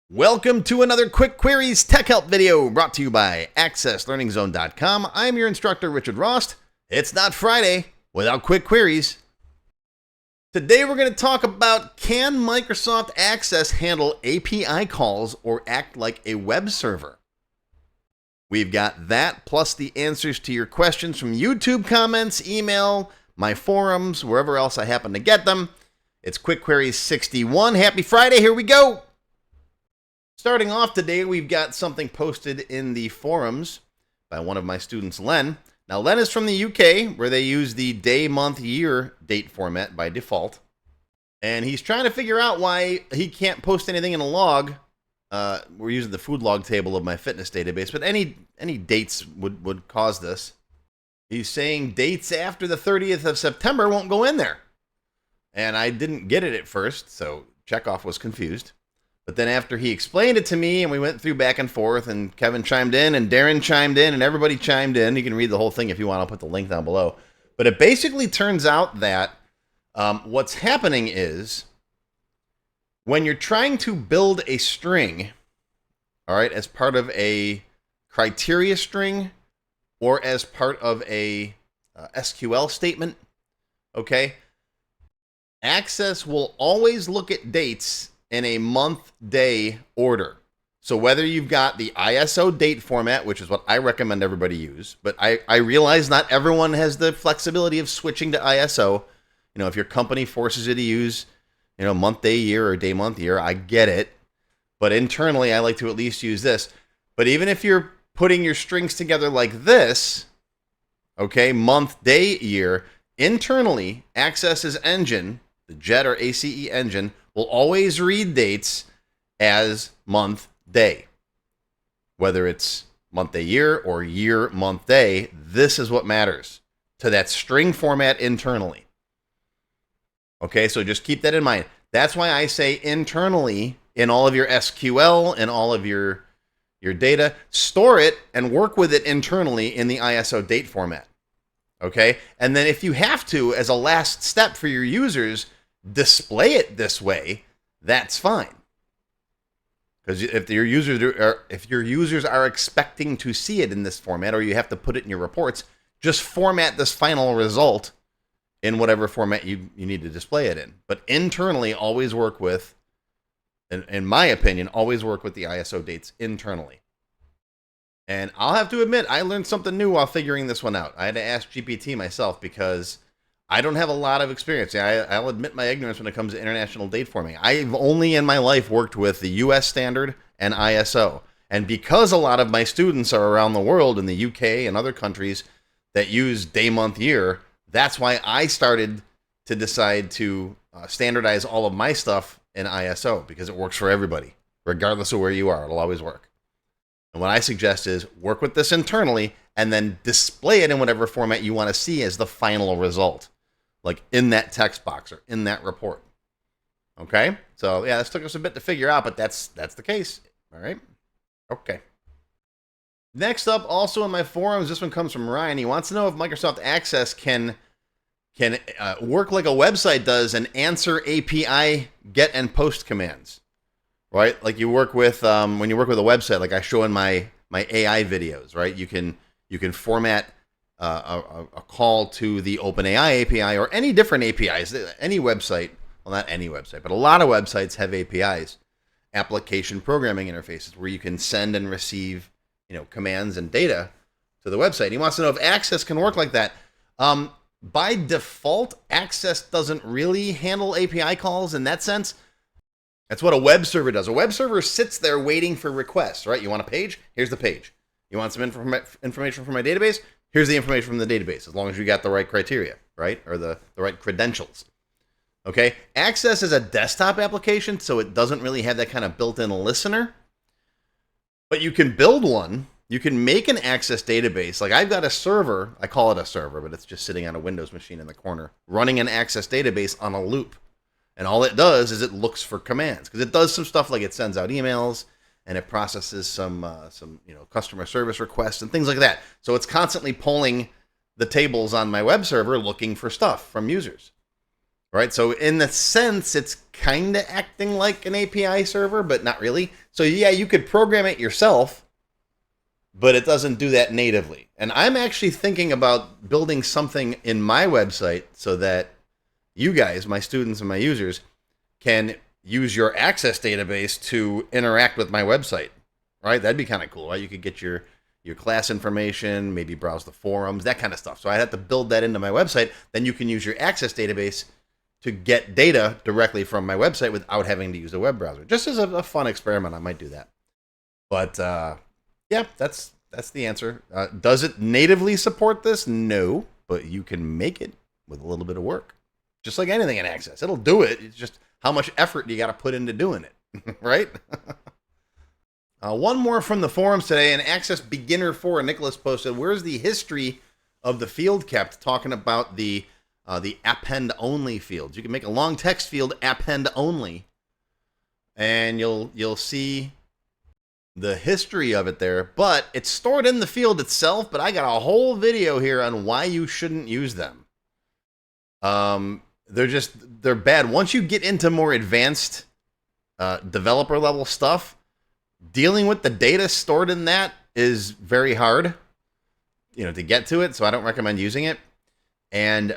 Welcome to another Quick Queries Tech Help video brought to you by AccessLearningZone.com. I'm your instructor, Richard Rost. It's not Friday without Quick Queries. Today we're going to talk about, can Microsoft Access handle API calls or act like a web server? We've got that plus the answers to your questions from YouTube comments, email, my forums, wherever else I happen to get them. It's Quick Queries 61. Happy Friday. Here we go. Starting off today, we've got something posted in the forums by one of my students, Len. Now, Len is from the UK, where they use the day, month, year date format by default. And he's trying to figure out why he can't post anything in a log. We're using the food log table of my fitness database, but any dates would cause this. He's saying dates after the 30th of September won't go in there. And I didn't get it at first, so Checkoff was confused. But then after he explained it to me and we went through back and forth and Kevin chimed in and Darren chimed in and everybody chimed in. You can read the whole thing if you want. I'll put the link down below. But it basically turns out that what's happening is when you're trying to build a string, all right, as part of a criteria string or as part of a SQL statement, okay, Access will always look at dates in a month-day order. So whether you've got the ISO date format, which is what I recommend everybody use, but I realize not everyone has the flexibility of switching to ISO. You know, if your company forces you to use, you know, month, day, year, or day, month, year, I get it. But internally, I like to at least use this. But even if you're putting your strings together like this, okay, month, day, year, internally, Access's engine, the JET or ACE engine, will always read dates as month, day. Whether it's month, day, year, or year, month, day, this is what matters to that string format internally. Okay, so just keep that in mind. That's why I say internally in all of your SQL and all of your data, store it and work with it internally in the ISO date format. Okay, and then if you have to, as a last step for your users, display it this way, that's fine. Because if your users are expecting to see it in this format, or you have to put it in your reports, just format this final result in whatever format you need to display it in. But internally, always work with, in my opinion, always work with the ISO dates internally. And I'll have to admit, I learned something new while figuring this one out. I had to ask GPT myself because I don't have a lot of experience. I'll admit my ignorance when it comes to international date formatting. I've only in my life worked with the US standard and ISO. And because a lot of my students are around the world in the UK and other countries that use day, month, year, that's why I started to decide to standardize all of my stuff in ISO, because it works for everybody. Regardless of where you are, it'll always work. And what I suggest is work with this internally and then display it in whatever format you want to see as the final result. Like in that text box or in that report. Okay? So yeah, this took us a bit to figure out, but that's the case. All right? Okay. Next up, also in my forums, this one comes from Ryan. He wants to know if Microsoft Access can work like a website does and answer API get and post commands. Right? Like you work with, when you work with a website, like I show in my AI videos, right? You can format a call to the OpenAI API or any different APIs, any website, well, not any website, but a lot of websites have APIs, application programming interfaces, where you can send and receive, you know, commands and data to the website. He wants to know if Access can work like that. By default, Access doesn't really handle API calls in that sense. That's what a web server does. A web server sits there waiting for requests, right? You want a page? Here's the page. You want some information from my database? Here's the information from the database, as long as you got the right criteria, right? Or the right credentials. Okay? Access is a desktop application, so it doesn't really have that kind of built-in listener. But you can build one. You can make an Access database. Like I've got a server, I call it a server, but it's just sitting on a Windows machine in the corner, running an Access database on a loop. And all it does is it looks for commands, because it does some stuff like it sends out emails and it processes some customer service requests and things like that. So it's constantly pulling the tables on my web server looking for stuff from users. right? So in the sense, it's kind of acting like an API server, but not really. So yeah, you could program it yourself, but it doesn't do that natively. And I'm actually thinking about building something in my website so that you guys, my students and my users, can use your Access database to interact with my website, right? That'd be kind of cool, right? You could get your class information, maybe browse the forums, that kind of stuff. So I'd have to build that into my website. Then you can use your Access database to get data directly from my website without having to use a web browser. Just as a fun experiment, I might do that. But yeah, that's the answer. Does it natively support this? No, but you can make it with a little bit of work. Just like anything in Access. It'll do it. It's just how much effort you got to put into doing it, right? One more from the forums today. An Access Beginner 4, Nicholas posted, where's the history of the field kept? Talking about the append-only fields. You can make a long text field append-only, and you'll see the history of it there, but it's stored in the field itself, but I got a whole video here on why you shouldn't use them. They're bad. Once you get into more advanced developer level stuff, dealing with the data stored in that is very hard, to get to it. So I don't recommend using it. And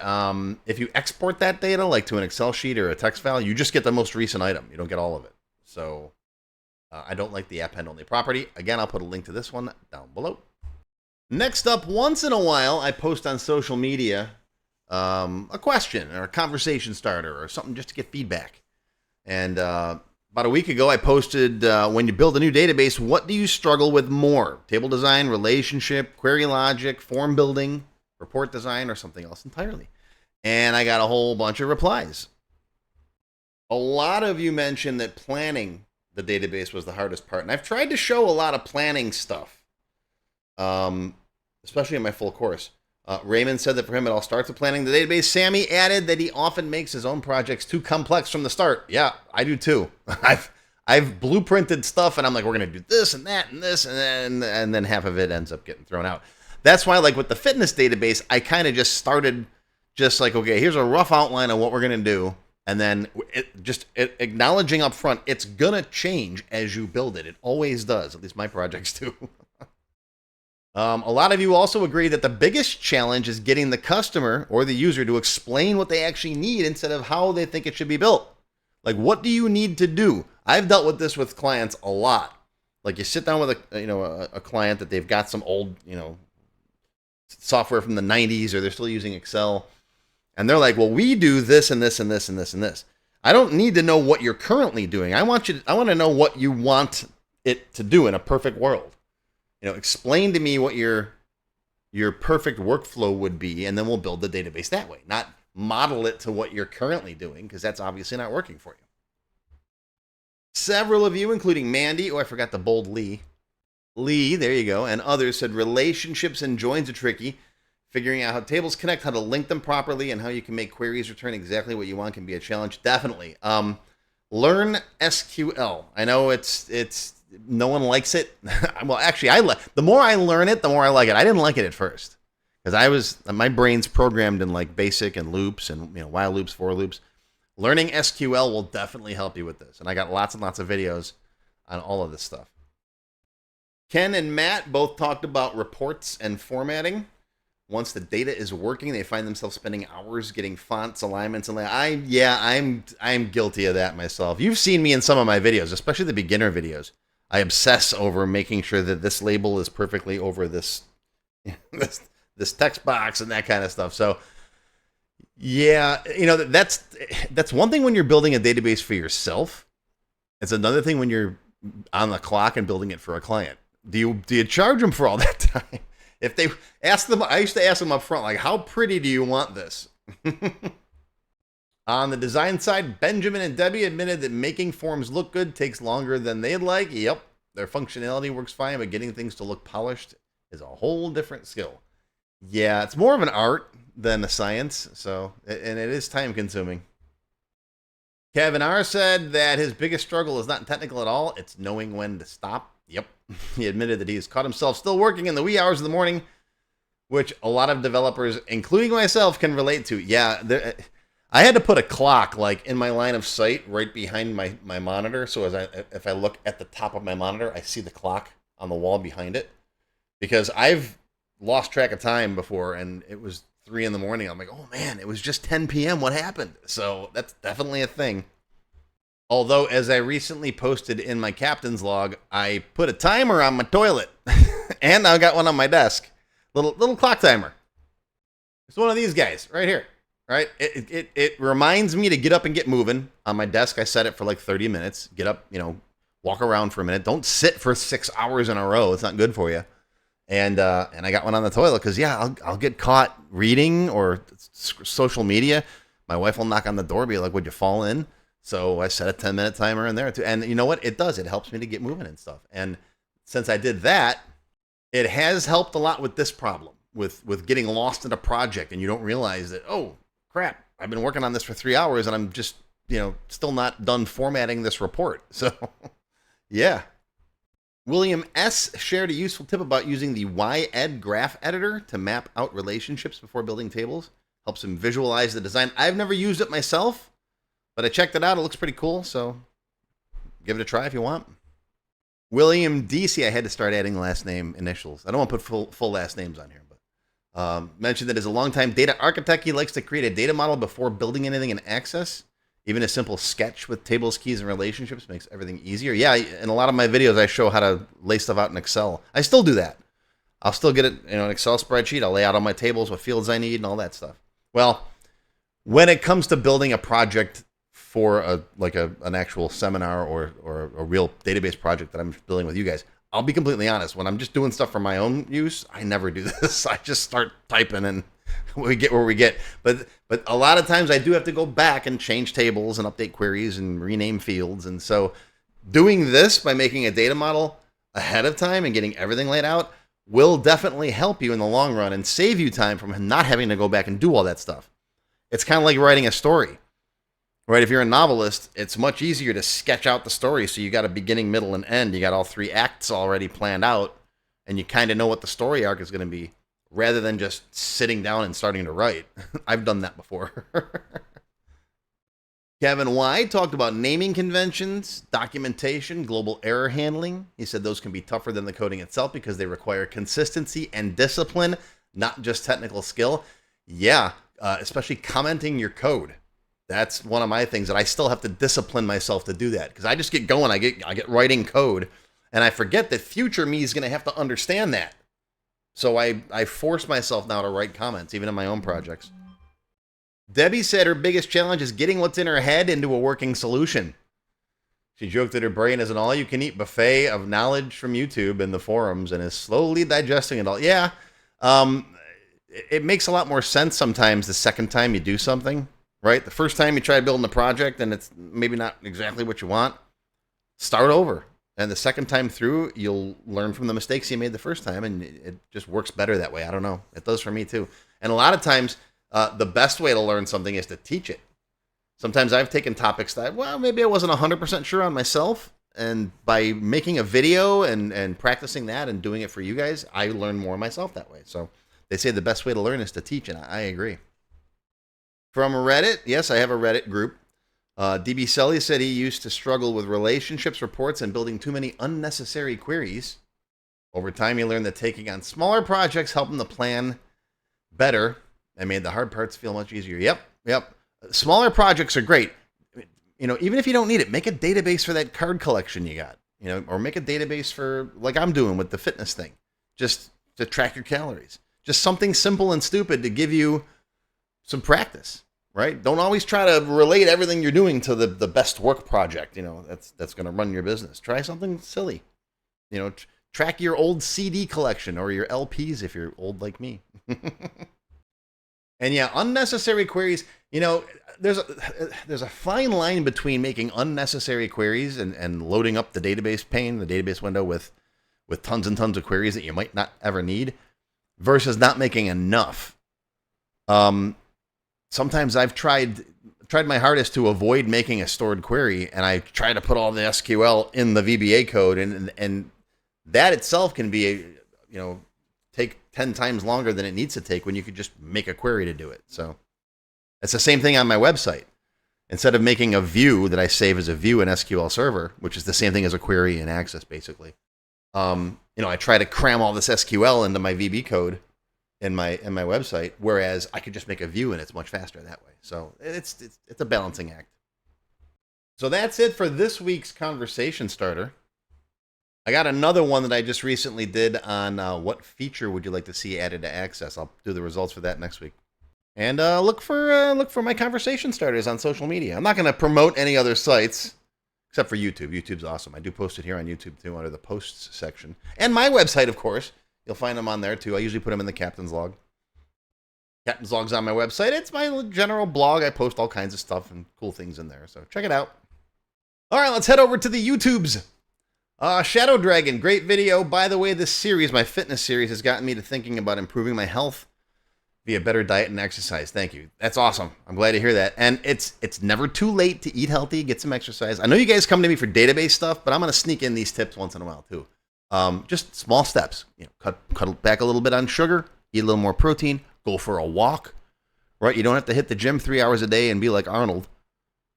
if you export that data like to an Excel sheet or a text file, you just get the most recent item. You don't get all of it. So I don't like the append-only property. Again, I'll put a link to this one down below. Next up, once in a while, I post on social media a question or a conversation starter or something just to get feedback. And about a week ago, I posted, when you build a new database, what do you struggle with more? Table design, relationship, query logic, form building, report design, or something else entirely? And I got a whole bunch of replies. A lot of you mentioned that planning the database was the hardest part. And I've tried to show a lot of planning stuff, especially in my full course. Raymond said that for him, it all starts with planning the database. Sammy added that he often makes his own projects too complex from the start. Yeah, I do too. I've blueprinted stuff, and I'm like, we're going to do this and that and this, and then half of it ends up getting thrown out. That's why, like with the fitness database, I kind of just started just like, okay, here's a rough outline of what we're going to do. And then acknowledging up front, it's going to change as you build it. It always does. At least my projects do. A lot of you also agree that the biggest challenge is getting the customer or the user to explain what they actually need instead of how they think it should be built. Like, what do you need to do? I've dealt with this with clients a lot. Like, you sit down with a client that they've got some old, software from the 90s, or they're still using Excel. And they're like, well, we do this and this and this and this and this. I don't need to know what you're currently doing. I want to know what you want it to do in a perfect world. Explain to me what your perfect workflow would be, and then we'll build the database that way. Not model it to what you're currently doing, because that's obviously not working for you. Several of you, including Mandy, I forgot the bold Lee, there you go, and others said relationships and joins are tricky. Figuring out how tables connect, how to link them properly, and how you can make queries return exactly what you want can be a challenge. Definitely. Learn SQL. I know it's no one likes it. Well, actually, the more I learn it, the more I like it. I didn't like it at first because my brain's programmed in like basic and loops and while loops, for loops. Learning SQL will definitely help you with this, and I got lots and lots of videos on all of this stuff. Ken and Matt both talked about reports and formatting. Once the data is working, they find themselves spending hours getting fonts, alignments, and I'm guilty of that myself. You've seen me in some of my videos, especially the beginner videos. I obsess over making sure that this label is perfectly over this this text box and that kind of stuff. So yeah, that's one thing when you're building a database for yourself. It's another thing when you're on the clock and building it for a client. Do you charge them for all that time? If they ask them, I used to ask them up front, like, how pretty do you want this? On the design side, Benjamin and Debbie admitted that making forms look good takes longer than they'd like. Yep, their functionality works fine, but getting things to look polished is a whole different skill. Yeah, it's more of an art than a science, and it is time consuming. Kevin R. said that his biggest struggle is not technical at all. It's knowing when to stop. Yep. He admitted that he's caught himself still working in the wee hours of the morning, which a lot of developers, including myself, can relate to. Yeah, I had to put a clock like in my line of sight right behind my monitor. So if I look at the top of my monitor, I see the clock on the wall behind it. Because I've lost track of time before, and it was 3 in the morning. I'm like, oh man, it was just 10 p.m. What happened? So that's definitely a thing. Although, as I recently posted in my captain's log, I put a timer on my toilet, and I got one on my desk, little clock timer. It's one of these guys right here. Right? It reminds me to get up and get moving. On my desk, I set it for like 30 minutes. Get up, walk around for a minute. Don't sit for 6 hours in a row. It's not good for you. And I got one on the toilet because, yeah, I'll get caught reading or social media. My wife will knock on the door, be like, would you fall in? So I set a 10-minute timer in there too. And you know what? It does. It helps me to get moving and stuff. And since I did that, it has helped a lot with this problem, with getting lost in a project and you don't realize that, oh, crap, I've been working on this for 3 hours and I'm just, still not done formatting this report. So, yeah. William S. shared a useful tip about using the YEd Graph Editor to map out relationships before building tables. Helps him visualize the design. I've never used it myself, but I checked it out. It looks pretty cool, so give it a try if you want. William D. See, I had to start adding last name initials. I don't want to put full last names on here, but mentioned that as a longtime data architect, he likes to create a data model before building anything in Access. Even a simple sketch with tables, keys, and relationships makes everything easier. Yeah, in a lot of my videos, I show how to lay stuff out in Excel. I still do that. I'll still get it in an Excel spreadsheet. I'll lay out all my tables, what fields I need, and all that stuff. Well, when it comes to building a project for an actual seminar or a real database project that I'm building with you guys, I'll be completely honest. When I'm just doing stuff for my own use, I never do this. I just start typing and we get where we get. But a lot of times I do have to go back and change tables and update queries and rename fields. And so doing this by making a data model ahead of time and getting everything laid out will definitely help you in the long run and save you time from not having to go back and do all that stuff. It's kind of like writing a story, right? If you're a novelist, it's much easier to sketch out the story. So you got a beginning, middle, and end. You got all 3 acts already planned out, and you kind of know what the story arc is going to be, rather than just sitting down and starting to write. I've done that before. Kevin Y. talked about naming conventions, documentation, global error handling. He said those can be tougher than the coding itself because they require consistency and discipline, not just technical skill. Yeah, especially commenting your code. That's one of my things that I still have to discipline myself to do that because I just get going. I get writing code, and I forget that future me is going to have to understand that. So I force myself now to write comments, even in my own projects. Debbie said her biggest challenge is getting what's in her head into a working solution. She joked that her brain is an all-you-can-eat buffet of knowledge from YouTube and the forums and is slowly digesting it all. Yeah, it makes a lot more sense sometimes the second time you do something, right? The first time you try building a project and it's maybe not exactly what you want, start over. And the second time through, you'll learn from the mistakes you made the first time, and it just works better that way. I don't know. It does for me, too. And a lot of times, the best way to learn something is to teach it. Sometimes I've taken topics that, maybe I wasn't 100% sure on myself, and by making a video and practicing that and doing it for you guys, I learn more myself that way. So they say the best way to learn is to teach, and I agree. From Reddit, yes, I have a Reddit group. DB Sully said he used to struggle with relationships reports and building too many unnecessary queries. Over time, he learned that taking on smaller projects helped him to plan better and made the hard parts feel much easier. Yep. Smaller projects are great. Even if you don't need it, make a database for that card collection you got, or make a database for, like I'm doing with the fitness thing, just to track your calories. Just something simple and stupid to give you some practice. Right? Don't always try to relate everything you're doing to the best work project, that's going to run your business. Try something silly. Track your old CD collection or your LPs if you're old like me. And yeah, unnecessary queries, there's a fine line between making unnecessary queries and loading up the database pane, the database window with tons and tons of queries that you might not ever need versus not making enough. Sometimes I've tried my hardest to avoid making a stored query, and I try to put all the SQL in the VBA code, and that itself can be take 10 times longer than it needs to take when you could just make a query to do it. So It's the same thing on my website. Instead of making a view that I save as a view in SQL Server, which is the same thing as a query in Access, basically, I try to cram all this SQL into my VB code in my website, whereas I could just make a view and it's much faster that way. So it's a balancing act. So that's it for this week's conversation starter. I got another one that I just recently did on what feature would you like to see added to Access. I'll do the results for that next week. And look for my conversation starters on social media. I'm not going to promote any other sites except for YouTube. YouTube's awesome. I do post it here on YouTube too under the posts section. And my website, of course. You'll find them on there too. I usually put them in the Captain's Log. Captain's Log's on my website. It's my general blog. I post all kinds of stuff and cool things in there. So check it out. All right, let's head over to the YouTubes. Shadow Dragon, great video. By the way, this series, my fitness series, has gotten me to thinking about improving my health via better diet and exercise. Thank you. That's awesome. I'm glad to hear that. And it's never too late to eat healthy, get some exercise. I know you guys come to me for database stuff, but I'm going to sneak in these tips once in a while too. Just small steps. Cut back a little bit on sugar, eat a little more protein, go for a walk. Right? You don't have to hit the gym 3 hours a day and be like Arnold.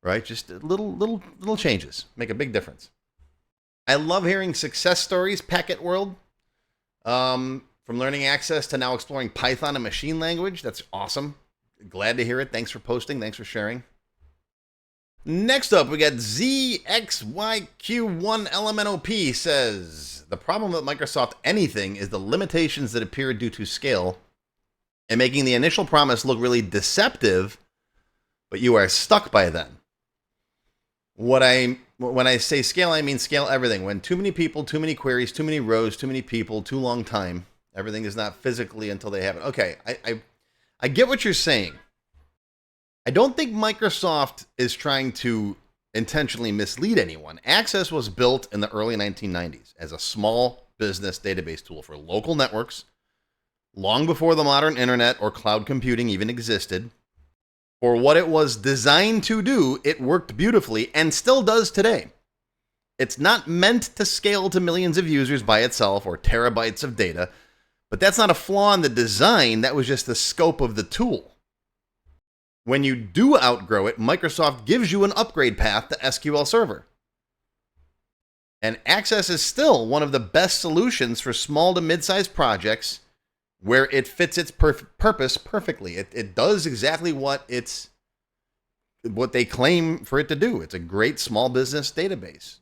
Right? Just little changes make a big difference. I love hearing success stories, Packet World. From learning Access to now exploring Python and machine language. That's awesome. Glad to hear it. Thanks for posting. Thanks for sharing. Next up, we got ZXYQ1LMNOP says, the problem with Microsoft anything is the limitations that appear due to scale and making the initial promise look really deceptive, but you are stuck by then. When I say scale, I mean scale everything. When too many people, too many queries, too many rows, too many people, too long time, everything is not physically until they happen. Okay, I get what you're saying. I don't think Microsoft is trying to intentionally mislead anyone. Access was built in the early 1990s as a small business database tool for local networks, long before the modern internet or cloud computing even existed. For what it was designed to do, it worked beautifully and still does today. It's not meant to scale to millions of users by itself or terabytes of data, but that's not a flaw in the design. That was just the scope of the tool. When you do outgrow it, Microsoft gives you an upgrade path to SQL Server. And Access is still one of the best solutions for small to mid-sized projects where it fits its purpose perfectly. It does exactly what they claim for it to do. It's a great small business database.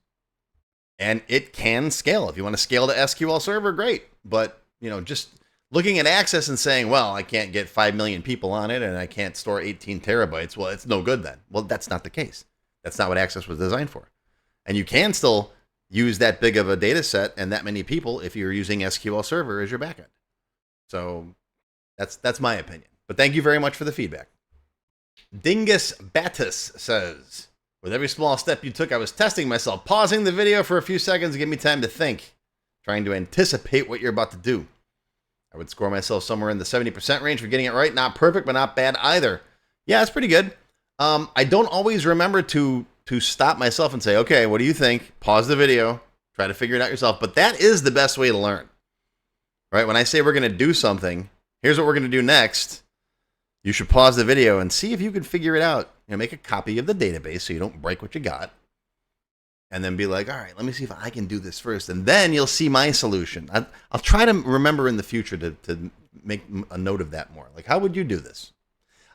And it can scale. If you want to scale to SQL Server, great. But, just looking at Access and saying, well, I can't get 5 million people on it and I can't store 18 terabytes, well, it's no good then. Well, that's not the case. That's not what Access was designed for. And you can still use that big of a data set and that many people if you're using SQL Server as your backend. So that's my opinion. But thank you very much for the feedback. Dingus Batis says, with every small step you took, I was testing myself, pausing the video for a few seconds to give me time to think, trying to anticipate what you're about to do. I would score myself somewhere in the 70% range for getting it right. Not perfect, but not bad either. Yeah, that's pretty good. I don't always remember to stop myself and say, okay, what do you think? Pause the video, try to figure it out yourself. But that is the best way to learn. Right? When I say we're going to do something, here's what we're going to do next. You should pause the video and see if you can figure it out. Make a copy of the database so you don't break what you got. And then be like, all right, let me see if I can do this first. And then you'll see my solution. I'll try to remember in the future to make a note of that more. Like, how would you do this?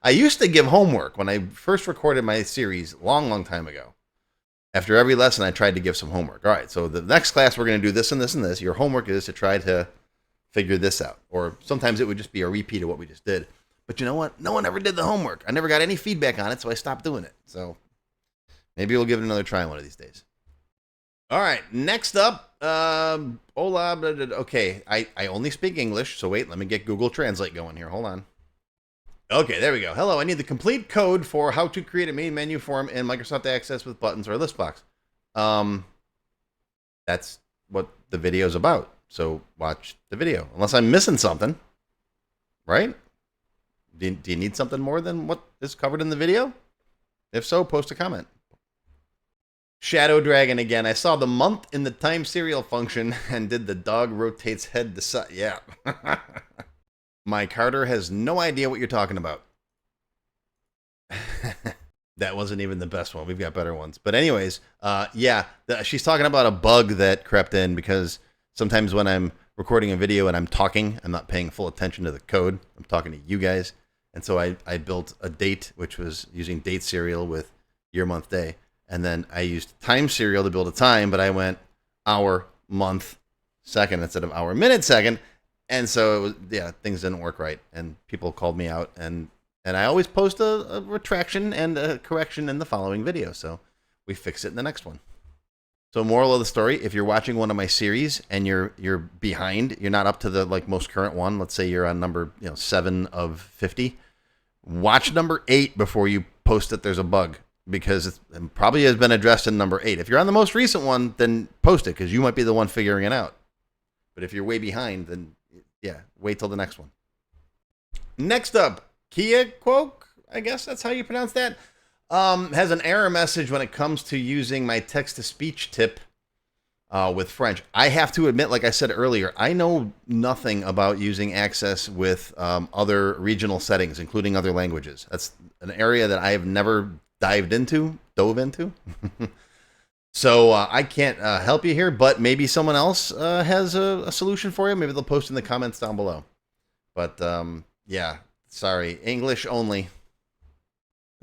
I used to give homework when I first recorded my series long time ago. After every lesson, I tried to give some homework. All right, so the next class, we're going to do this and this and this. Your homework is to try to figure this out. Or sometimes it would just be a repeat of what we just did. But you know what? No one ever did the homework. I never got any feedback on it, so I stopped doing it. So maybe we'll give it another try one of these days. All right, next up, hola, okay, I only speak English, so wait, let me get Google Translate going here. Hold on. Okay, there we go. Hello, I need the complete code for how to create a main menu form in Microsoft Access with buttons or a list box. That's what the video is about. So watch the video, unless I'm missing something, right? Do you need something more than what is covered in the video? If so, post a comment. Shadow Dragon again. I saw the month in the time serial function and did the dog rotates head to side. Yeah. My Carter has no idea what you're talking about. That wasn't even the best one. We've got better ones. But anyways, yeah, she's talking about a bug that crept in because sometimes when I'm recording a video and I'm talking, I'm not paying full attention to the code. I'm talking to you guys. And so I built a date, which was using date serial with year, month, day. And then I used time serial to build a time, but I went hour, month, second instead of hour, minute, second. And so it was, yeah, things didn't work right. And people called me out, and I always post a retraction and a correction in the following video. So we fix it in the next one. So moral of the story, if you're watching one of my series and you're behind, you're not up to the like most current one. Let's say you're on number 7 of 50. Watch number 8 before you post that there's a bug, because it probably has been addressed in number 8. If you're on the most recent one, then post it, because you might be the one figuring it out. But if you're way behind, then yeah, wait till the next one. Next up, Kia Quoke, I guess that's how you pronounce that, has an error message when it comes to using my text-to-speech tip with French. I have to admit, like I said earlier, I know nothing about using Access with other regional settings, including other languages. That's an area that I have never dove into. So I can't help you here, but maybe someone else has a solution for you. Maybe they'll post in the comments down below. But yeah, sorry, English only.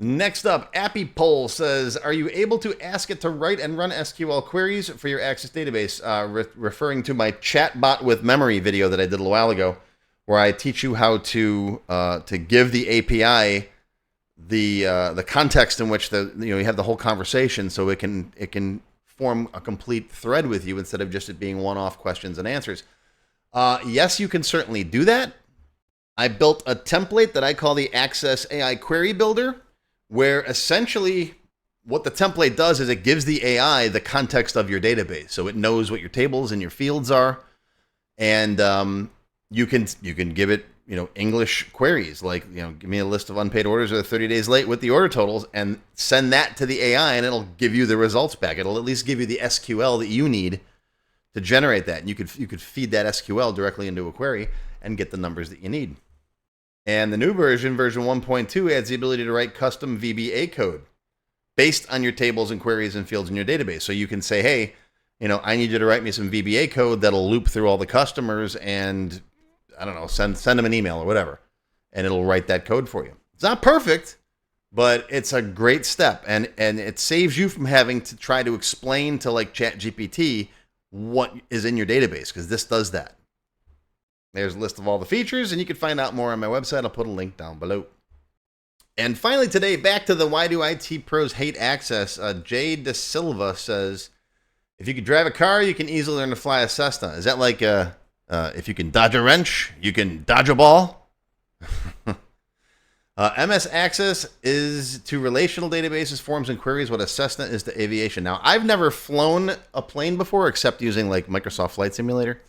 Next up, AppyPoll says, are you able to ask it to write and run SQL queries for your Access database? Referring to my chatbot with memory video that I did a while ago, where I teach you how to give the API the context in which you have the whole conversation, so it can form a complete thread with you instead of just it being one-off questions and answers. Yes, you can certainly do that. I built a template that I call the Access AI Query Builder, where essentially what the template does is it gives the AI the context of your database, so it knows what your tables and your fields are, and you can give it English queries, like, give me a list of unpaid orders that are 30 days late with the order totals, and send that to the AI, and it'll give you the results back. It'll at least give you the SQL that you need to generate that. And you could feed that SQL directly into a query and get the numbers that you need. And the new version 1.2, adds the ability to write custom VBA code based on your tables and queries and fields in your database. So you can say, hey, I need you to write me some VBA code that'll loop through all the customers and, I don't know, send them an email or whatever, and it'll write that code for you. It's not perfect, but it's a great step, and it saves you from having to try to explain to like ChatGPT what is in your database, because this does that. There's a list of all the features, and you can find out more on my website. I'll put a link down below. And finally today, back to the Why Do IT Pros Hate Access. Jay De Silva says, if you could drive a car, you can easily learn to fly a Cessna. Is that like if you can dodge a wrench, you can dodge a ball? msaccess is to relational databases, forms, and queries what a Cessna is to aviation. Now, I've never flown a plane before except using like Microsoft Flight Simulator.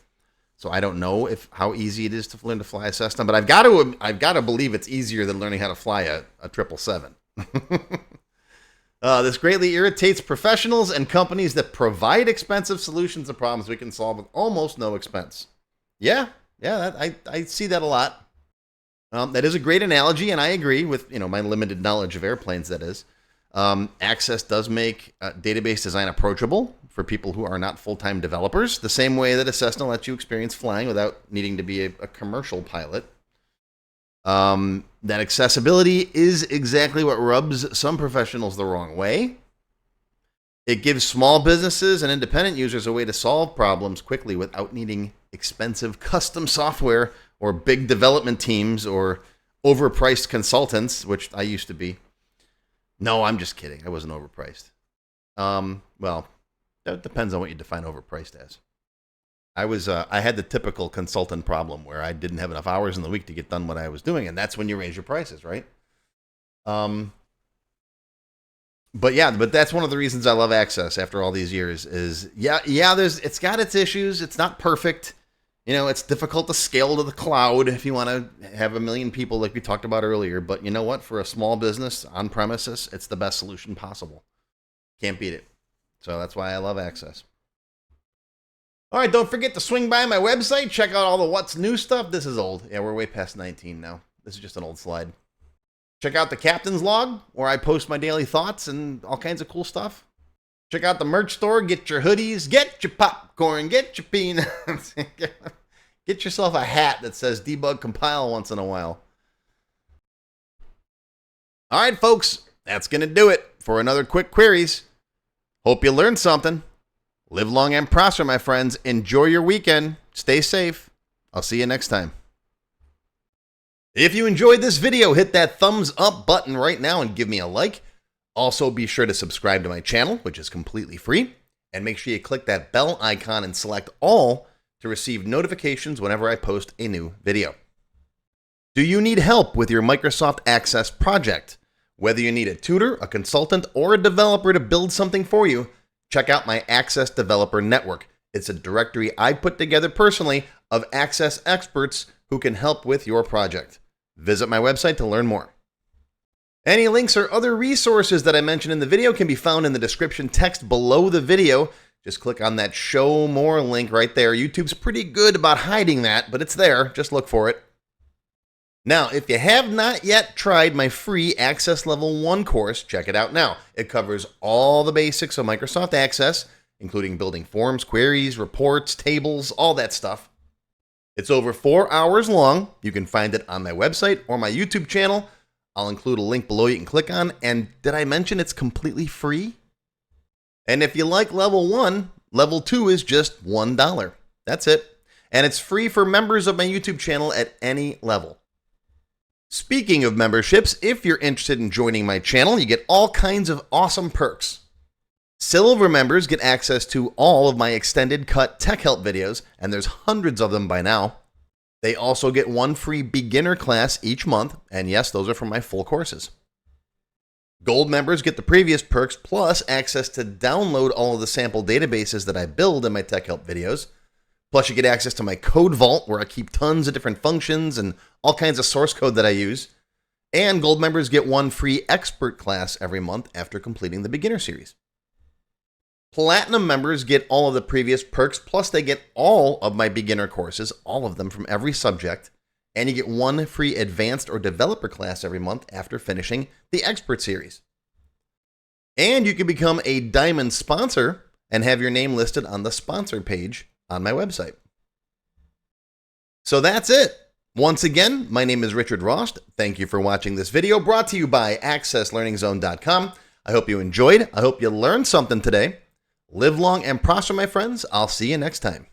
So I don't know how easy it is to learn to fly a Cessna, but I've got to believe it's easier than learning how to fly a 777. This greatly irritates professionals and companies that provide expensive solutions to problems we can solve with almost no expense. Yeah, I see that a lot. That is a great analogy, and I agree with my limited knowledge of airplanes. That is, Access does make database design approachable for people who are not full-time developers, the same way that a Cessna lets you experience flying without needing to be a commercial pilot. That accessibility is exactly what rubs some professionals the wrong way. It gives small businesses and independent users a way to solve problems quickly without needing expensive custom software or big development teams or overpriced consultants, which I used to be. No, I'm just kidding. I wasn't overpriced. Well, that depends on what you define overpriced as. I had the typical consultant problem where I didn't have enough hours in the week to get done what I was doing, and that's when you raise your prices, right? But that's one of the reasons I love Access after all these years is, it's got its issues. It's not perfect. It's difficult to scale to the cloud if you want to have 1 million people like we talked about earlier. But you know what? For a small business on premises, it's the best solution possible. Can't beat it. So that's why I love Access. All right, don't forget to swing by my website. Check out all the what's new stuff. This is old. Yeah, we're way past 19 now. This is just an old slide. Check out the captain's log, where I post my daily thoughts and all kinds of cool stuff. Check out the merch store, get your hoodies, get your popcorn, get your peanuts. Get yourself a hat that says debug compile once in a while. All right, folks, that's going to do it for another Quick Queries. Hope you learned something. Live long and prosper, my friends. Enjoy your weekend. Stay safe. I'll see you next time. If you enjoyed this video, hit that thumbs up button right now and give me a like. Also, be sure to subscribe to my channel, which is completely free. And make sure you click that bell icon and select all to receive notifications whenever I post a new video. Do you need help with your Microsoft Access project? Whether you need a tutor, a consultant, or a developer to build something for you, check out my Access Developer Network. It's a directory I put together personally of Access experts who can help with your project. Visit my website to learn more. Any links or other resources that I mentioned in the video can be found in the description text below the video. Just click on that Show More link right there. YouTube's pretty good about hiding that, but it's there. Just look for it. Now, if you have not yet tried my free Access Level 1 course, check it out now. It covers all the basics of Microsoft Access, including building forms, queries, reports, tables, all that stuff. It's over 4 hours long. You can find it on my website or my YouTube channel. I'll include a link below you can click on. And did I mention it's completely free? And if you like Level 1, Level 2 is just $1. That's it. And it's free for members of my YouTube channel at any level. Speaking of memberships, if you're interested in joining my channel, you get all kinds of awesome perks. Silver members get access to all of my extended cut TechHelp videos, and there's hundreds of them by now. They also get one free beginner class each month, and yes, those are from my full courses. Gold members get the previous perks plus access to download all of the sample databases that I build in my TechHelp videos. Plus, you get access to my code vault where I keep tons of different functions and all kinds of source code that I use. And gold members get one free expert class every month after completing the beginner series. Platinum members get all of the previous perks, plus they get all of my beginner courses, all of them from every subject, and you get one free advanced or developer class every month after finishing the expert series. And you can become a diamond sponsor and have your name listed on the sponsor page on my website. So that's it. Once again, my name is Richard Rost. Thank you for watching this video brought to you by AccessLearningZone.com. I hope you enjoyed. I hope you learned something today. Live long and prosper, my friends. I'll see you next time.